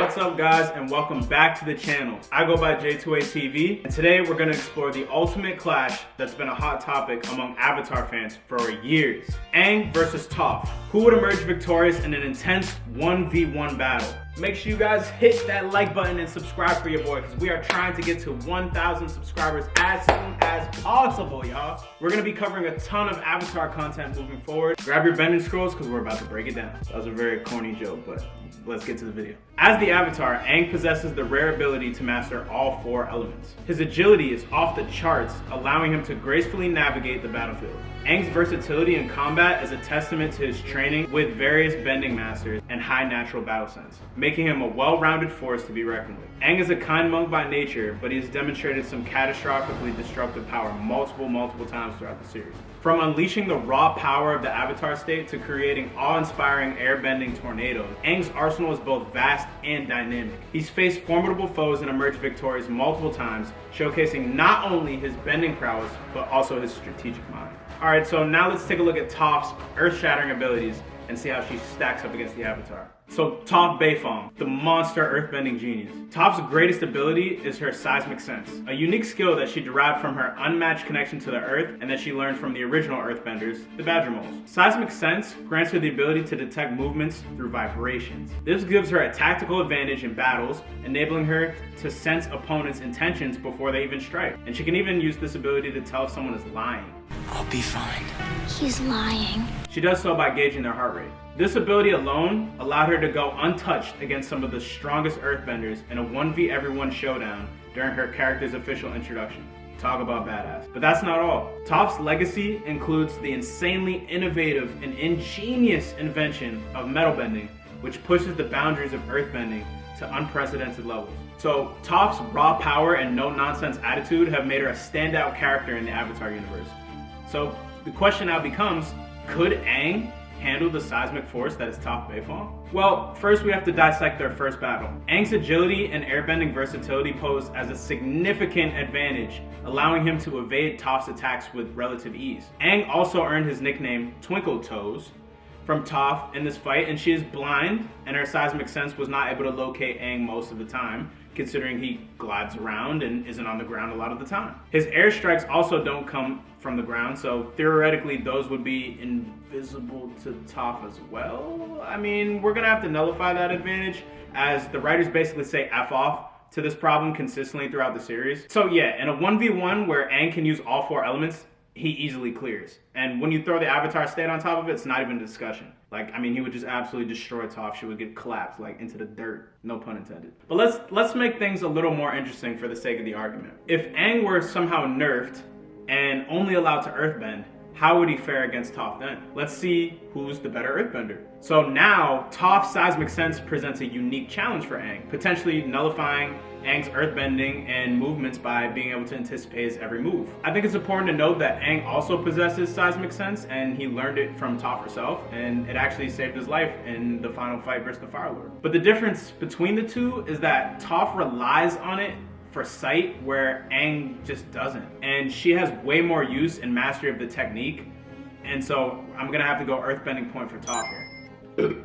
What's up guys, and welcome back to the channel. I go by J2ATV, and today we're going to explore the ultimate clash that's been a hot topic among Avatar fans for years. Aang versus Toph. Who would emerge victorious in an intense 1v1 battle? Make sure you guys hit that like button and subscribe for your boy, because we are trying to get to 1,000 subscribers as soon as possible, y'all. We're going to be covering a ton of Avatar content moving forward. Grab your bending scrolls because we're about to break it down. That was a very corny joke, but let's get to the video. As the Avatar, Aang possesses the rare ability to master all 4 elements. His agility is off the charts, allowing him to gracefully navigate the battlefield. Aang's versatility in combat is a testament to his training with various bending masters and high natural battle sense, making him a well-rounded force to be reckoned with. Aang is a kind monk by nature, but he has demonstrated some catastrophically destructive power multiple times throughout the series. From unleashing the raw power of the Avatar state to creating awe-inspiring airbending tornadoes, Aang's arsenal is both vast and dynamic. He's faced formidable foes and emerged victorious multiple times, showcasing not only his bending prowess, but also his strategic mind. Alright, so now let's take a look at Toph's earth-shattering abilities and see how she stacks up against the Avatar. So Toph Beifong, the monster earthbending genius. Toph's greatest ability is her seismic sense, a unique skill that she derived from her unmatched connection to the earth and that she learned from the original earthbenders, the Badger Moles. Seismic sense grants her the ability to detect movements through vibrations. This gives her a tactical advantage in battles, enabling her to sense opponents' intentions before they even strike. And she can even use this ability to tell if someone is lying. I'll be fine. He's lying. She does so by gauging their heart rate. This ability alone allowed her to go untouched against some of the strongest earthbenders in a 1v1 showdown during her character's official introduction. Talk about badass. But that's not all. Toph's legacy includes the insanely innovative and ingenious invention of metal bending, which pushes the boundaries of earthbending to unprecedented levels. So Toph's raw power and no-nonsense attitude have made her a standout character in the Avatar universe. So the question now becomes, could Aang handle the seismic force that is Toph Beifong? Well, first we have to dissect their first battle. Aang's agility and airbending versatility pose as a significant advantage, allowing him to evade Toph's attacks with relative ease. Aang also earned his nickname Twinkle Toes from Toph in this fight, and she is blind and her seismic sense was not able to locate Aang most of the time, considering he glides around and isn't on the ground a lot of the time. His airstrikes also don't come from the ground, so theoretically those would be invisible to Toph as well. I mean, we're gonna have to nullify that advantage, as the writers basically say F off to this problem consistently throughout the series. So yeah, in a 1v1 where Aang can use all 4 elements, he easily clears. And when you throw the Avatar state on top of it, it's not even a discussion. Like, I mean, he would just absolutely destroy Toph. She would get collapsed, like, into the dirt. No pun intended. But let's make things a little more interesting for the sake of the argument. If Aang were somehow nerfed and only allowed to earthbend, how would he fare against Toph then? Let's see who's the better earthbender. So now, Toph's seismic sense presents a unique challenge for Aang, potentially nullifying Aang's earthbending and movements by being able to anticipate his every move. I think it's important to note that Aang also possesses seismic sense, and he learned it from Toph herself, and it actually saved his life in the final fight versus the Firelord. But the difference between the two is that Toph relies on it for sight, where Aang just doesn't. And she has way more use and mastery of the technique, and so I'm gonna have to go earthbending point for Toph here.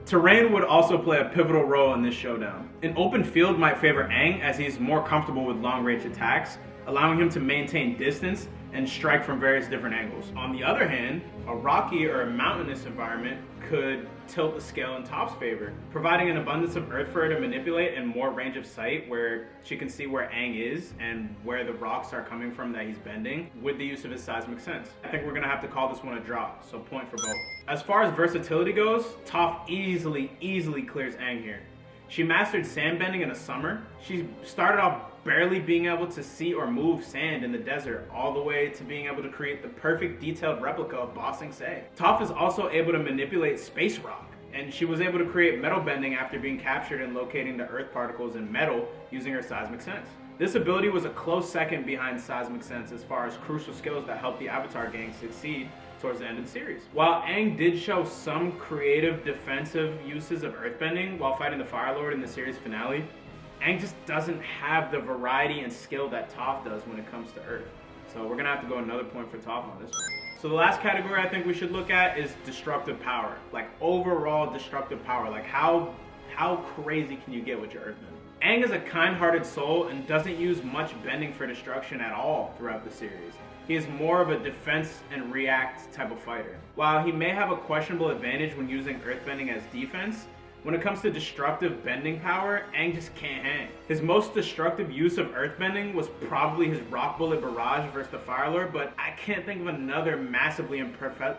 Terrain would also play a pivotal role in this showdown. An open field might favor Aang, as he's more comfortable with long-range attacks, allowing him to maintain distance and strike from various different angles. On the other hand, a rocky or a mountainous environment could tilt the scale in Toph's favor, providing an abundance of earth for her to manipulate and more range of sight, where she can see where Aang is and where the rocks are coming from that he's bending with the use of his seismic sense. I think we're gonna have to call this one a draw, so point for both. As far as versatility goes, Toph easily clears Aang here. She mastered sandbending in the summer. She started off barely being able to see or move sand in the desert, all the way to being able to create the perfect detailed replica of Ba Sing Se. Toph is also able to manipulate space rock, and she was able to create metal bending after being captured and locating the earth particles in metal using her seismic sense. This ability was a close second behind seismic sense as far as crucial skills that helped the Avatar gang succeed towards the end of the series. While Aang did show some creative defensive uses of earthbending while fighting the Firelord in the series finale, Aang just doesn't have the variety and skill that Toph does when it comes to earth. So we're gonna have to go another point for Toph on this one. So the last category I think we should look at is destructive power. Like overall destructive power. Like how how crazy can you get with your Earthbending? Aang is a kind-hearted soul and doesn't use much bending for destruction at all throughout the series. He is more of a defense and react type of fighter. While he may have a questionable advantage when using Earthbending as defense, when it comes to destructive bending power, Aang just can't hang. His most destructive use of Earthbending was probably his Rock Bullet Barrage versus the Firelord, but I can't think of another massively impressive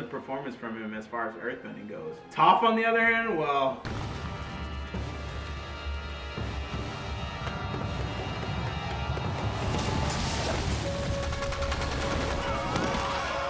performance from him as far as Earthbending goes. Toph, on the other hand, well...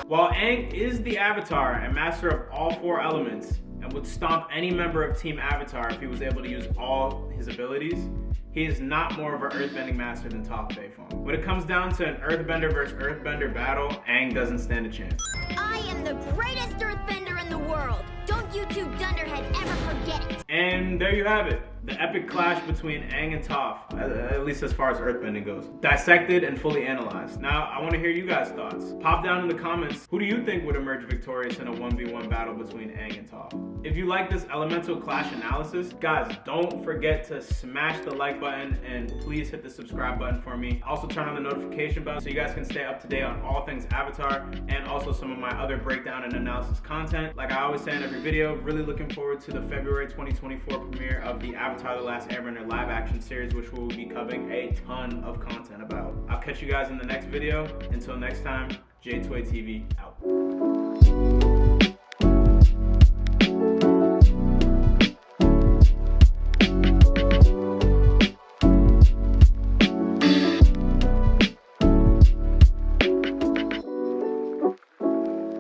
While Aang is the Avatar and master of all 4 elements, and would stomp any member of Team Avatar if he was able to use all his abilities, he is not more of an Earthbending master than Toph Beifong. When it comes down to an Earthbender versus Earthbender battle, Aang doesn't stand a chance. I am the greatest Earthbender in the world! Don't you two dunderheads ever forget it! And there you have it. The epic clash between Aang and Toph, at least as far as Earthbending goes. Dissected and fully analyzed. Now, I want to hear you guys' thoughts. Pop down in the comments, who do you think would emerge victorious in a 1v1 battle between Aang and Toph? If you like this elemental clash analysis, guys, don't forget to smash the like button and please hit the subscribe button for me. Also turn on the notification bell so you guys can stay up to date on all things Avatar and also some of my other breakdown and analysis content. Like I always say in every video, really looking forward to the February 2024 premiere of the Avatar The Last Airbender live action series, which we'll be covering a ton of content about. I'll catch you guys in the next video. Until next time, J2A TV out.